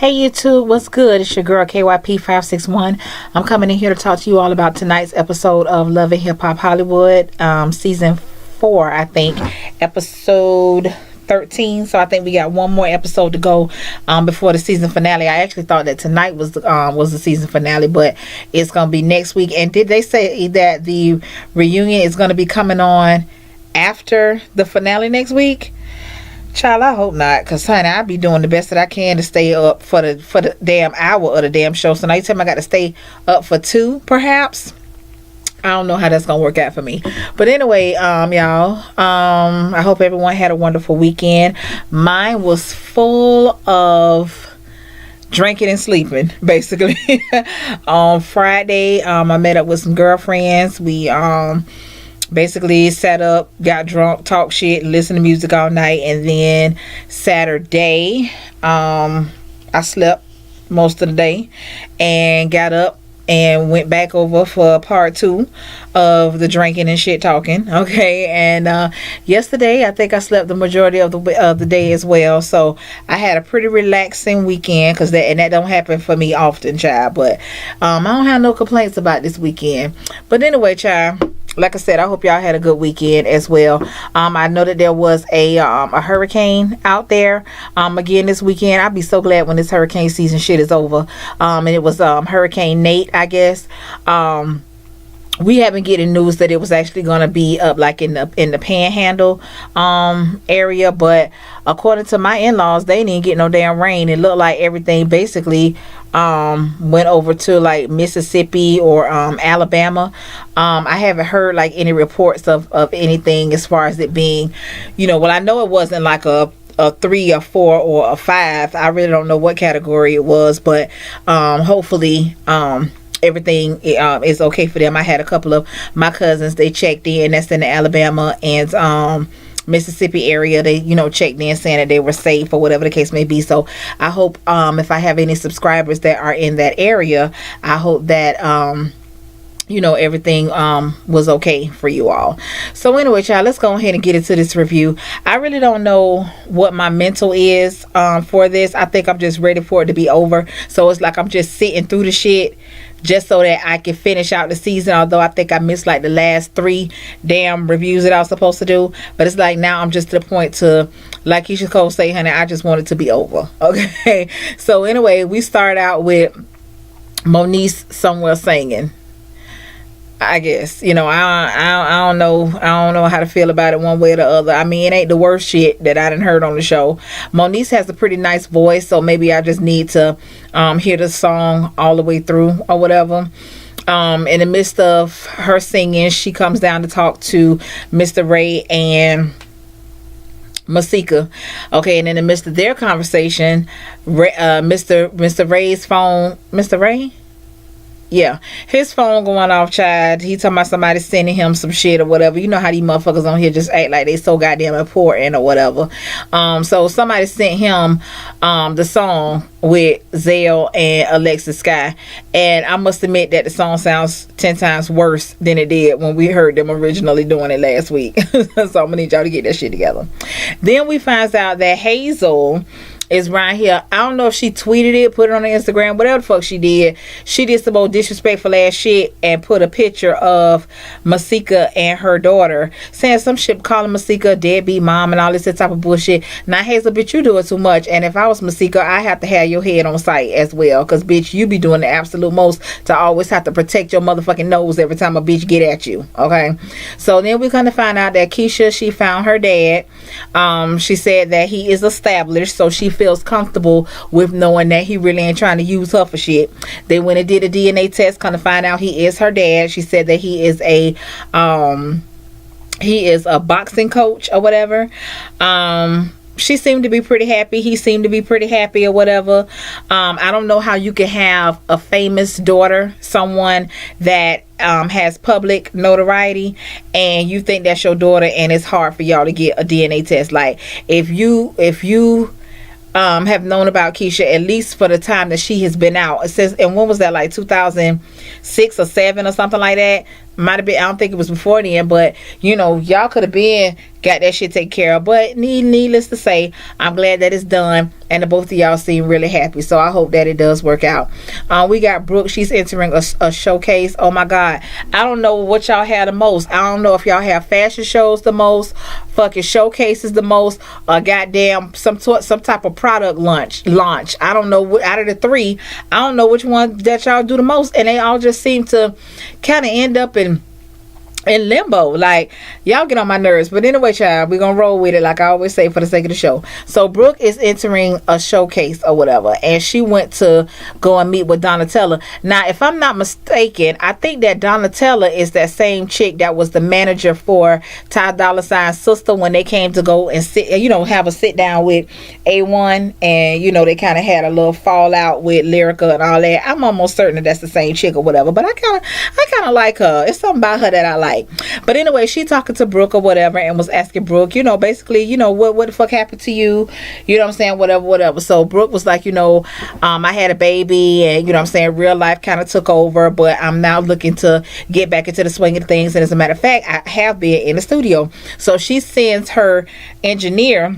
Hey YouTube, what's good? It's your girl KYP561. I'm coming in here to talk to you all about tonight's episode of Love and Hip Hop Hollywood, season 4, I think, episode 13. So I think we got one more episode to go before the season finale. I actually thought that tonight was the season finale, but it's gonna be next week. And did they say that the reunion is gonna be coming on after the finale next week? Child, I hope not, because honey, I be doing the best that I can to stay up for the damn hour of the damn show. So now you tell me I got to stay up for 2 perhaps. I don't know how that's gonna work out for me. But anyway, y'all, I hope everyone had a wonderful weekend. Mine was full of drinking and sleeping, basically. On Friday, I met up with some girlfriends. We basically sat up, got drunk, talked shit, listened to music all night. And then Saturday, I slept most of the day and got up and went back over for part 2 of the drinking and shit talking. Okay, and yesterday I think I slept the majority of the day as well. So I had a pretty relaxing weekend, because that don't happen for me often, child. But I don't have no complaints about this weekend. But anyway, child, like I said, I hope y'all had a good weekend as well. I know that there was a hurricane out there again this weekend. I'll be so glad when this hurricane season shit is over. And it was Hurricane Nate, I guess. We have been getting news that it was actually going to be up like in the Panhandle area, but according to my in-laws, they didn't get no damn rain. It looked like everything basically went over to like Mississippi or Alabama. I haven't heard like any reports of anything as far as it being, well, I know it wasn't like a 3 or 4 or a 5. I really don't know what category it was, but hopefully everything is okay for them. I had a couple of my cousins, they checked in, that's in the Alabama and Mississippi area. They checked in saying that they were safe or whatever the case may be. So I hope if I have any subscribers that are in that area, I hope that everything was okay for you all. So anyway, child, let's go ahead and get into this review. I really don't know what my mental is for this. I think I'm just ready for it to be over. So it's like I'm just sitting through the shit just so that I can finish out the season, although I think I missed like the last 3 damn reviews that I was supposed to do. But it's like now I'm just to the point to, like Keisha Cole say, honey, I just want it to be over. Okay, so anyway, we start out with Moniece somewhere singing, I guess. I don't know how to feel about it one way or the other. I mean, it ain't the worst shit that I done heard on the show. Moniece has a pretty nice voice, so maybe I just need to hear the song all the way through or whatever. In the midst of her singing, she comes down to talk to Mr. Ray and Masika. Okay, and in the midst of their conversation, Mr. Ray's phone, Mr. Ray? Yeah, his phone going off, child. He talking about somebody sending him some shit or whatever. You know how these motherfuckers on here just act like they so goddamn important or whatever. So somebody sent him the song with Zell and Alexis Sky, and I must admit that the song sounds 10 times worse than it did when we heard them originally doing it last week. So I'm gonna need y'all to get that shit together. Then we find out that Hazel is right here. I don't know if she tweeted it, put it on her Instagram, whatever the fuck she did. She did some old disrespectful ass shit and put a picture of Masika and her daughter, saying some shit, calling Masika a deadbeat mom and all this type of bullshit. Now, Hazel, bitch, you do it too much. And if I was Masika, I have to have your head on sight as well. Because, bitch, you be doing the absolute most to always have to protect your motherfucking nose every time a bitch get at you. Okay? So then we're going to find out that Keisha, she found her dad. She said that he is established, so she feels comfortable with knowing that he really ain't trying to use her for shit. They went and did a DNA test, kind of find out he is her dad. She said that he is a boxing coach or whatever. She seemed to be pretty happy. He seemed to be pretty happy or whatever. I don't know how you can have a famous daughter, someone that has public notoriety, and you think that's your daughter, and it's hard for y'all to get a DNA test. Like, if you have known about Keisha at least for the time that she has been out. It says, and when was that, like 2006 or 7 or something like that? might have been, I don't think it was before then, but you know, y'all could have been got that shit taken care of. But needless to say, I'm glad that it's done, and the both of y'all seem really happy, so I hope that it does work out. We got Brooke. She's entering a showcase. Oh my god, I don't know what y'all have the most. I don't know if y'all have fashion shows the most, fucking showcases the most, or goddamn some type of product launch. I don't know, out of the three, I don't know which one that y'all do the most, and they all just seem to kind of end up in limbo. Like, y'all get on my nerves. But anyway, child, we're gonna roll with it, like I always say, for the sake of the show. So Brooke is entering a showcase or whatever, and she went to go and meet with Donatella. Now, if I'm not mistaken, I think that Donatella is that same chick that was the manager for Ty Dolla $ign's sister when they came to go and sit, you know, have a sit down with A1, and you know, they kind of had a little fallout with Lyrica and all that. I'm almost certain that that's the same chick or whatever, but I kind of like her. It's something about her that I like. But anyway, she talking to Brooke or whatever, and was asking Brooke, you know, basically, you know, what the fuck happened to you, you know what I'm saying, whatever. So Brooke was like, you know, I had a baby, and you know what I'm saying, real life kind of took over, but I'm now looking to get back into the swing of things, and as a matter of fact, I have been in the studio. So she sends her engineer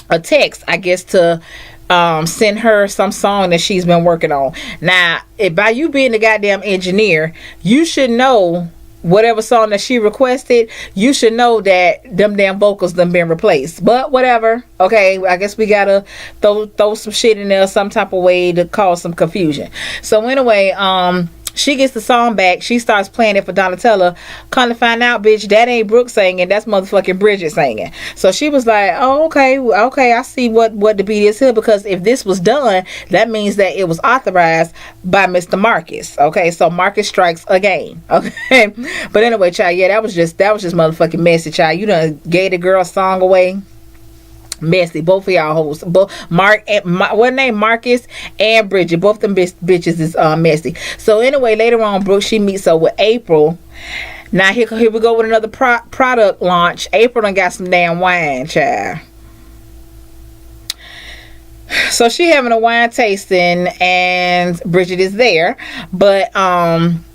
a text, I guess, to send her some song that she's been working on. Now, by you being the goddamn engineer, you should know whatever song that she requested. You should know that them damn vocals done been replaced. But whatever. Okay, I guess we gotta throw some shit in there some type of way to cause some confusion. So anyway, she gets the song back. She starts playing it for Donatella. Come to find out, bitch, that ain't Brooke singing. That's motherfucking Bridget singing. So she was like, oh, okay, I see what the beat is here, because if this was done, that means that it was authorized by Mr. Marcus. Okay, so Marcus strikes again. Okay, but anyway, child, yeah, that was just motherfucking messy, child. You done gave the girl a song away. Messy, both of y'all hoes. Both what name, Marcus and Bridget, both them bitches is messy. So anyway, later on, Brooke, she meets up with April. Now here we go with another product launch. April done got some damn wine, child. So she having a wine tasting, and Bridget is there, but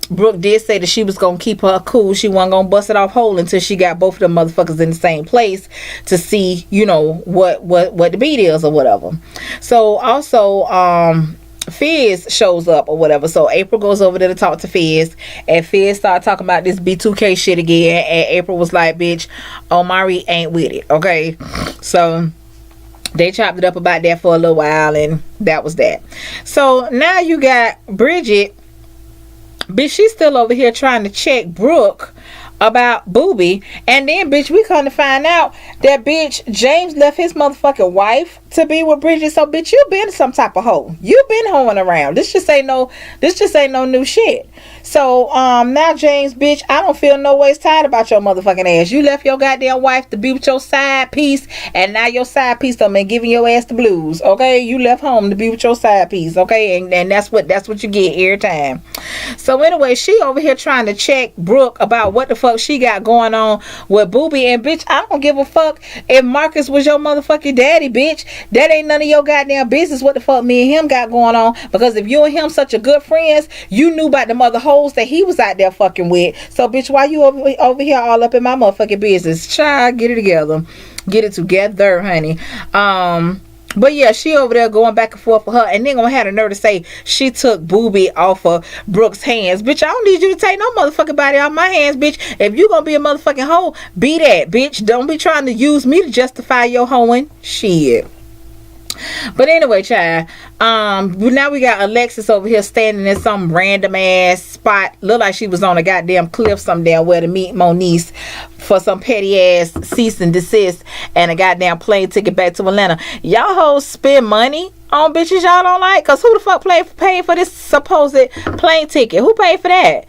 Brooke did say that she was gonna keep her cool. She wasn't gonna bust it off whole until she got both of them motherfuckers in the same place to see, you know, what the beat is or whatever. So also, Fizz shows up or whatever. So April goes over there to talk to Fizz, and Fizz started talking about this B2K shit again. And April was like, "Bitch, Omari ain't with it." Okay, so they chopped it up about that for a little while, and that was that. So now you got Bridget. Bitch, she's still over here trying to check Brooke about Booby, and then bitch, we come to find out that bitch James left his motherfucking wife to be with Bridget. So bitch, you been some type of hoe. You been hoeing around. This just ain't no new shit. So now James, bitch, I don't feel no ways tired about your motherfucking ass. You left your goddamn wife to be with your side piece, and now your side piece done been giving your ass the blues. Okay, you left home to be with your side piece. Okay, and that's what you get every time. So anyway, she over here trying to check Brooke about what the fuck she got going on with Booby, and bitch, I don't give a fuck if Marcus was your motherfucking daddy, bitch. That ain't none of your goddamn business what the fuck me and him got going on, because if you and him such a good friends, you knew about the mother hoes that he was out there fucking with. So bitch, why you over here all up in my motherfucking business? Child, get it together. Get it together, honey. But yeah, she over there going back and forth for her, and then gonna have the nerve to say she took Booby off of Brooke's hands. Bitch, I don't need you to take no motherfucking body off my hands, bitch. If you gonna be a motherfucking hoe, be that, bitch. Don't be trying to use me to justify your hoeing shit. But anyway, child, now we got Alexis over here standing in some random ass spot. Look like she was on a goddamn cliff some damn where to meet Moniece for some petty ass cease and desist and a goddamn plane ticket back to Atlanta. Y'all hoes spend money on bitches y'all don't like, cause who the fuck paid for this supposed plane ticket? Who paid for that?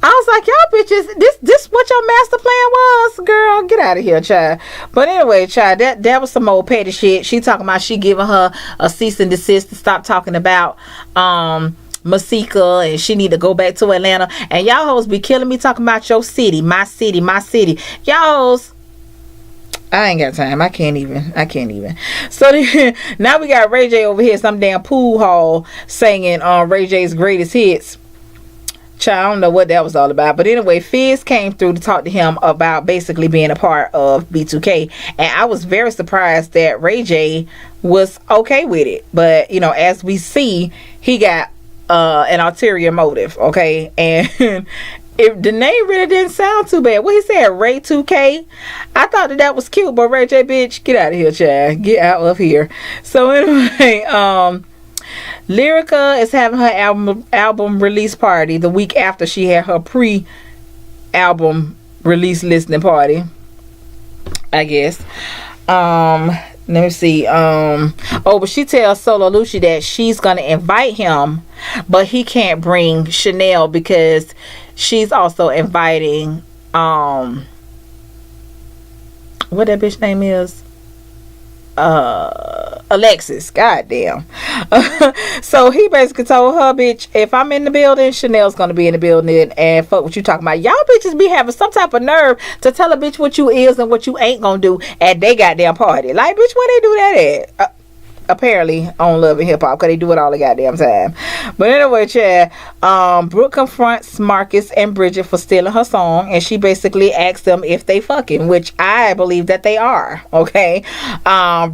I was like, y'all bitches, this what your master plan was? Girl, get out of here, child. But anyway, child, that was some old petty shit. She talking about she giving her a cease and desist to stop talking about Masika, and she need to go back to Atlanta. And y'all hoes be killing me talking about your city, my city, my city. Y'all hoes, I ain't got time. I can't even. So now we got Ray J over here, some damn pool hall singing Ray J's greatest hits. Child, I don't know what that was all about. But anyway, Fizz came through to talk to him about basically being a part of B2K. And I was very surprised that Ray J was okay with it. But, you know, as we see, he got an ulterior motive, okay? And if the name really didn't sound too bad. What he said, Ray 2K? I thought that was cute, but Ray J, bitch, get out of here, child. Get out of here. So anyway, Lyrica is having her album release party the week after she had her pre-album release listening party, I guess. Let me see. But she tells Solo Lucci that she's gonna invite him, but he can't bring Chanel because she's also inviting what that bitch name is, Alexis. Goddamn. So he basically told her, bitch, if I'm in the building, Chanel's gonna be in the building, and fuck what you talking about. Y'all bitches be having some type of nerve to tell a bitch what you is and what you ain't gonna do at they goddamn party. Like, bitch, where they do that at? Apparently on Love and Hip Hop, because they do it all the goddamn time. But anyway, Chad, Brooke confronts Marcus and Bridget for stealing her song, and she basically asks them if they fucking, which I believe that they are, okay?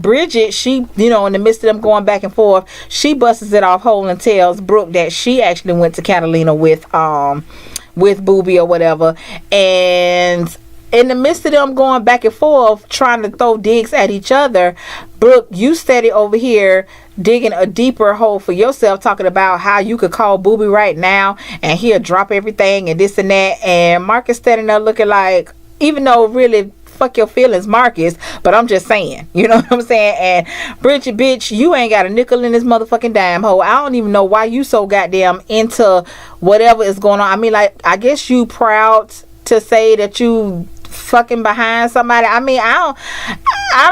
Bridget, she, you know, in the midst of them going back and forth, she busts it off whole and tells Brooke that she actually went to Catalina with Boobie or whatever, and in the midst of them going back and forth trying to throw digs at each other, Brooke, you steady over here digging a deeper hole for yourself, talking about how you could call Boobie right now and he'll drop everything and this and that, and Marcus standing there looking like, even though really fuck your feelings, Marcus, but I'm just saying, you know what I'm saying? And Bridget, bitch, you ain't got a nickel in this motherfucking dime hole. I don't even know why you so goddamn into whatever is going on. I mean, like, I guess you proud to say that you fucking behind somebody. I mean, I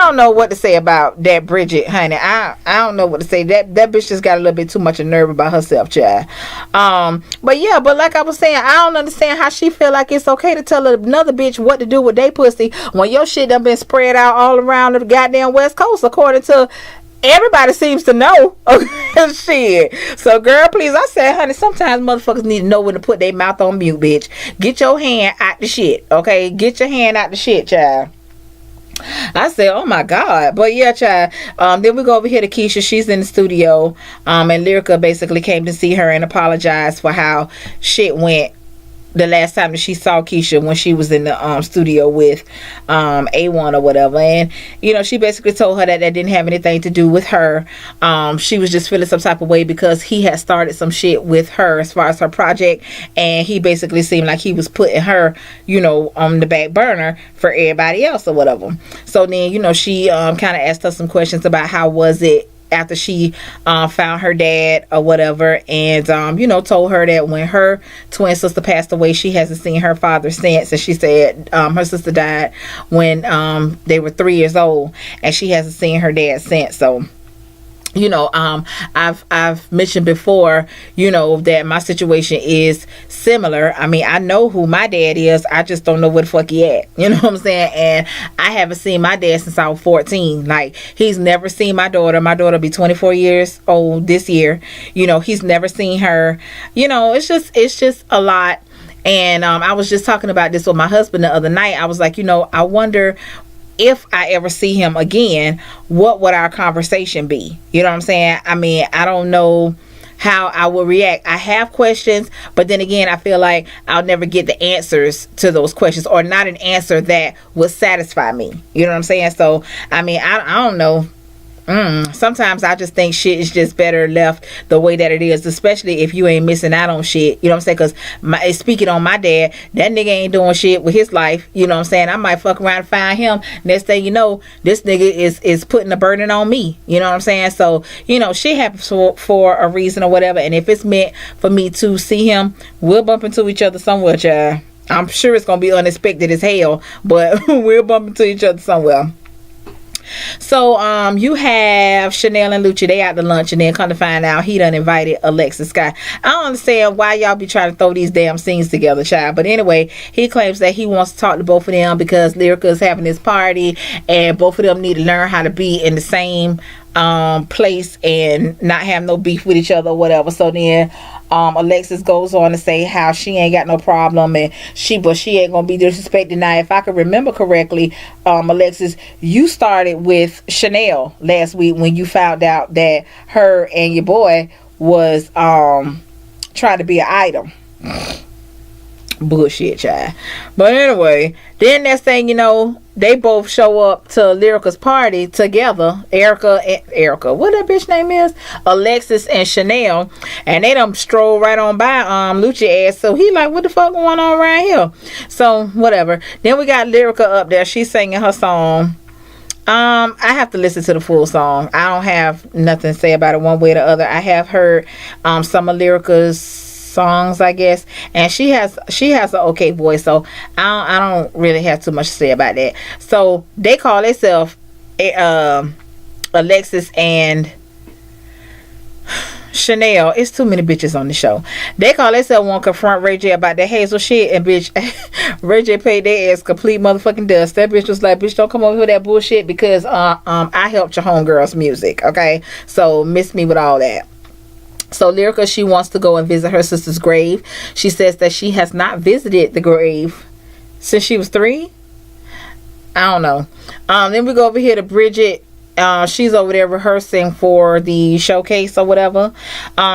don't know what to say about that, Bridget, honey. I don't know what to say. That bitch just got a little bit too much of nerve about herself, child. But yeah, but like I was saying, I don't understand how she feel like it's okay to tell another bitch what to do with they pussy when your shit done been spread out all around the goddamn West Coast, according to everybody seems to know. Shit. So, girl, please, I said, honey, sometimes motherfuckers need to know when to put their mouth on mute, bitch. Get your hand out the shit, okay? Get your hand out the shit, child. I said, oh my God. But yeah, child. Then we go over here to Keisha. She's in the studio. And Lyrica basically came to see her and apologize for how shit went the last time that she saw Keisha when she was in the studio with A1 or whatever. And you know, she basically told her that didn't have anything to do with her. She was just feeling some type of way because he had started some shit with her as far as her project, and he basically seemed like he was putting her, you know, on the back burner for everybody else or whatever. So then, you know, she kind of asked her some questions about how was it after she found her dad or whatever, and you know, told her that when her twin sister passed away, she hasn't seen her father since, and she said her sister died when they were 3 years old, and she hasn't seen her dad since. So you know, I've mentioned before, you know, that my situation is similar. I mean, I know who my dad is, I just don't know where the fuck he at. You know what I'm saying? And I haven't seen my dad since I was 14. Like, he's never seen my daughter. My daughter will be 24 years old this year. You know, he's never seen her. You know, it's just a lot. And I was just talking about this with my husband the other night. I was like, you know, I wonder if I ever see him again, what would our conversation be? You know what I'm saying? I mean, I don't know how I will react. I have questions, but then again, I feel like I'll never get the answers to those questions, or not an answer that would satisfy me. You know what I'm saying? So, I mean, I don't know. Sometimes I just think shit is just better left the way that it is, especially if you ain't missing out on shit. You know what I'm saying? Because speaking on my dad, that nigga ain't doing shit with his life. You know what I'm saying? I might fuck around and find him. Next thing you know, this nigga is putting a burden on me. You know what I'm saying? So, you know, shit happens for a reason or whatever. And if it's meant for me to see him, we'll bump into each other somewhere, child. I'm sure it's going to be unexpected as hell, but we'll bump into each other somewhere. So you have Chanel and Lucci, they out to lunch, and then come to find out he done invited Alexis Scott. I don't understand why y'all be trying to throw these damn scenes together, child. But anyway, he claims that he wants to talk to both of them because Lyrica is having this party, and both of them need to learn how to be in the same place and not have no beef with each other or whatever. So then Alexis goes on to say how she ain't got no problem and she ain't gonna be disrespected. Now if I can remember correctly, Alexis, you started with Chanel last week when you found out that her and your boy was trying to be an item. Bullshit, child. But anyway, then next thing you know, they both show up to Lyrica's party together. Erica, what that bitch name is? Alexis and Chanel. And they done stroll right on by Lucci ass. So he like, what the fuck going on right here? So whatever. Then we got Lyrica up there. She's singing her song. I have to listen to the full song. I don't have nothing to say about it one way or the other. I have heard some of Lyrica's songs, I guess, and she has an okay voice, so I don't really have too much to say about that. So they call themselves Alexis and Chanel. It's too many bitches on the show. They call themselves want to confront Ray J about that Hazel shit, and bitch, Ray J paid their ass complete motherfucking dust. That bitch was like, bitch, don't come over here with that bullshit because I helped your homegirl's music, okay? So miss me with all that. So Lyrica, she wants to go and visit her sister's grave. She says that she has not visited the grave since she was 3. I don't know. Then we go over here to Bridget. She's over there rehearsing for the showcase or whatever.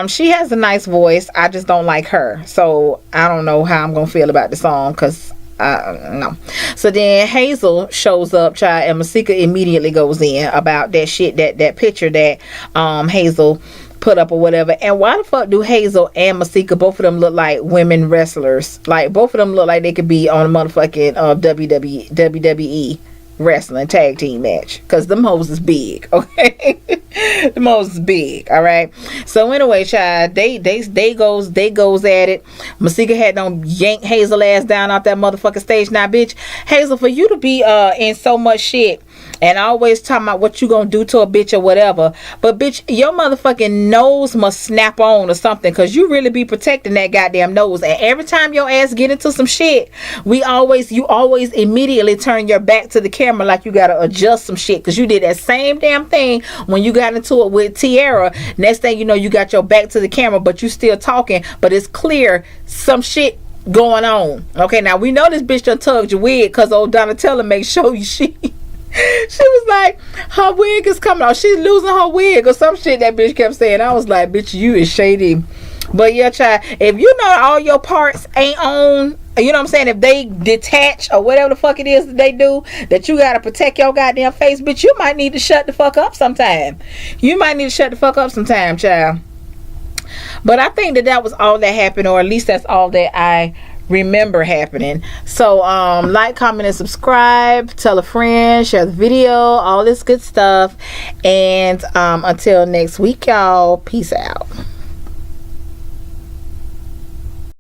She has a nice voice. I just don't like her. So I don't know how I'm going to feel about the song because no. So then Hazel shows up, child, and Masika immediately goes in about that shit, that picture that Hazel put up or whatever. And why the fuck do Hazel and Masika, both of them look like women wrestlers? Like both of them look like they could be on a motherfucking WWE wrestling tag team match, because them hoes is big, okay? Them hoes is big, all right? So anyway, child, they goes at it. Masika had them yank Hazel ass down off that motherfucking stage. Now bitch, Hazel, for you to be in so much shit and always talking about what you gonna do to a bitch or whatever, but bitch, your motherfucking nose must snap on or something, because you really be protecting that goddamn nose. And every time your ass get into some shit, you always immediately turn your back to the camera like you gotta adjust some shit, because you did that same damn thing when you got into it with Tiara. Next thing you know, you got your back to the camera, but you still talking, but it's clear some shit going on. Okay, now we know this bitch done tugged your wig, because old Donatella make sure she was like, her wig is coming off, she's losing her wig or some shit that bitch kept saying. I was like, bitch, you is shady. But yeah, child, if you know all your parts ain't on, you know what I'm saying, if they detach or whatever the fuck it is that they do, that you gotta protect your goddamn face, bitch, you might need to shut the fuck up sometime. Child. But I think that was all that happened, or at least that's all that I remember happening. So like, comment, and subscribe, tell a friend, share the video, all this good stuff. And until next week, y'all, peace out.